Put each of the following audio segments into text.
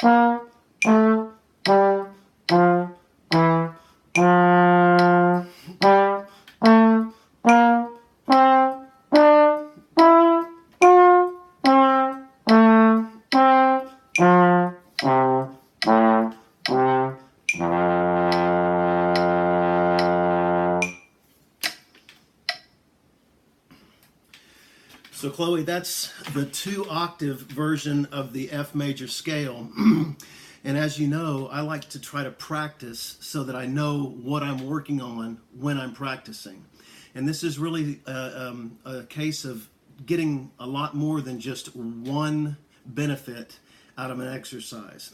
So Chloe, that's the 2-octave version of the F major scale. And as you know, I like to try to practice so that I know what I'm working on when I'm practicing. And this is really a case of getting a lot more than just one benefit out of an exercise.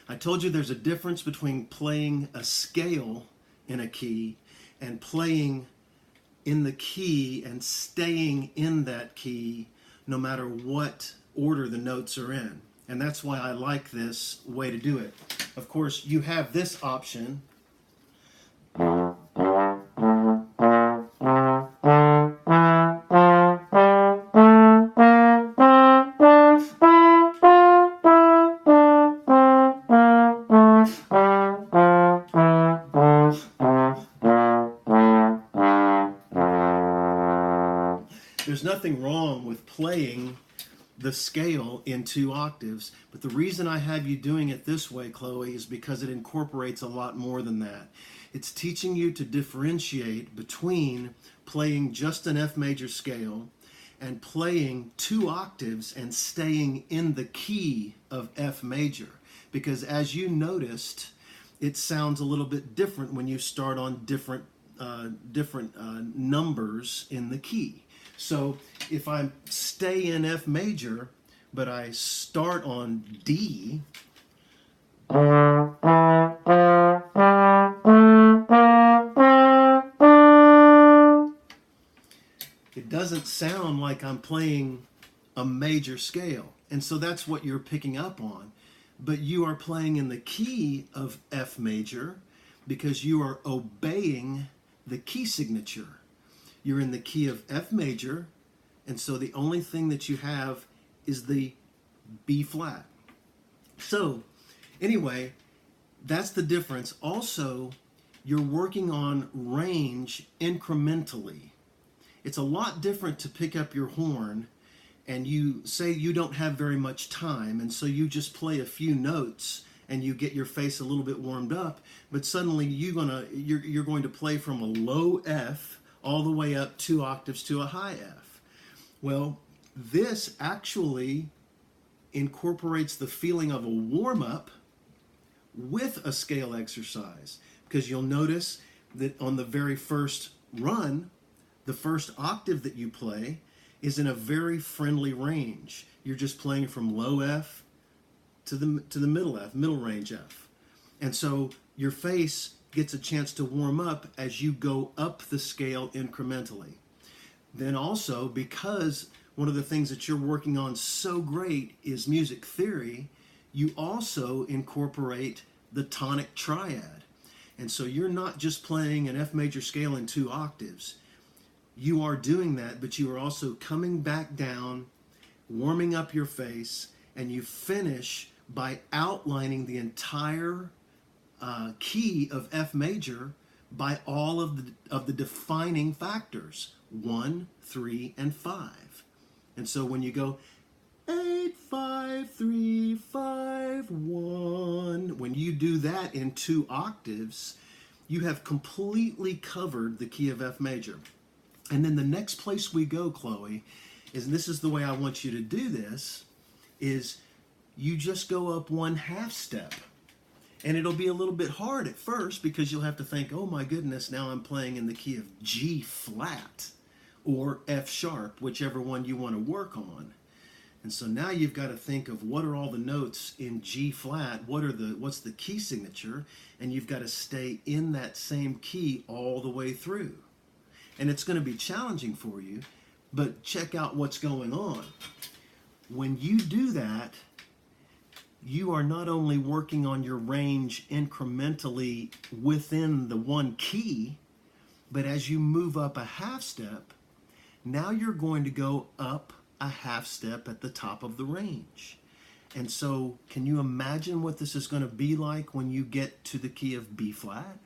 I told you there's a difference between playing a scale in a key and playing in the key and staying in that key no matter what order the notes are in. And that's why I like this way to do it. Of course, you have this option. There's nothing wrong with playing the scale in 2 octaves, but the reason I have you doing it this way, Chloe, is because it incorporates a lot more than that. It's teaching you to differentiate between playing just an F major scale and playing 2 octaves and staying in the key of F major. Because as you noticed, it sounds a little bit different when you start on different numbers in the key. So if I stay in F major, but I start on D, it doesn't sound like I'm playing a major scale. And so that's what you're picking up on. But you are playing in the key of F major because you are obeying the key signature. You're in the key of F major, and so the only thing that you have is the B flat. So anyway, that's the difference. Also, you're working on range incrementally. It's a lot different to pick up your horn and you say you don't have very much time, and so you just play a few notes and you get your face a little bit warmed up, but suddenly you're going to play from a low F all the way up 2 octaves to a high F. Well, this actually incorporates the feeling of a warm-up with a scale exercise, because you'll notice that on the very first run, the first octave that you play is in a very friendly range. You're just playing from low F to the middle F, middle range F. And so your face gets a chance to warm up as you go up the scale incrementally. Then also, because one of the things that you're working on so great is music theory, you also incorporate the tonic triad. And so you're not just playing an F major scale in 2 octaves. You are doing that, but you are also coming back down, warming up your face, and you finish by outlining the entire key of F major by all of the defining factors, 1, 3, and 5. And so when you go 8, 5, 3, 5, 1, when you do that in 2 octaves, you have completely covered the key of F major. And then the next place we go, Chloe, is, and this is the way I want you to do this, is you just go up 1/2 step. And it'll be a little bit hard at first because you'll have to think, oh my goodness, now I'm playing in the key of G flat or F sharp, whichever one you want to work on. And so now you've got to think of what are all the notes in G flat, what's the key signature, and you've got to stay in that same key all the way through. And it's going to be challenging for you, but check out what's going on. When you do that, you are not only working on your range incrementally within the one key, but as you move up 1/2 step, now you're going to go up 1/2 step at the top of the range. And so can you imagine what this is going to be like when you get to the key of B flat?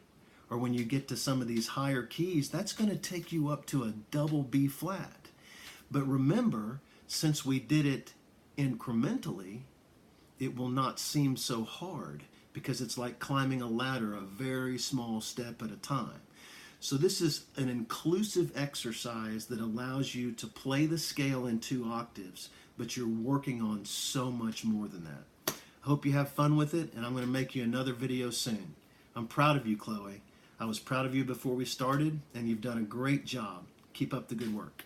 Or when you get to some of these higher keys, that's going to take you up to a double B flat. But remember, since we did it incrementally, it will not seem so hard because it's like climbing a ladder, a very small step at a time. So this is an inclusive exercise that allows you to play the scale in 2 octaves, but you're working on so much more than that. I hope you have fun with it, and I'm going to make you another video soon. I'm proud of you, Chloe. I was proud of you before we started, and you've done a great job. Keep up the good work.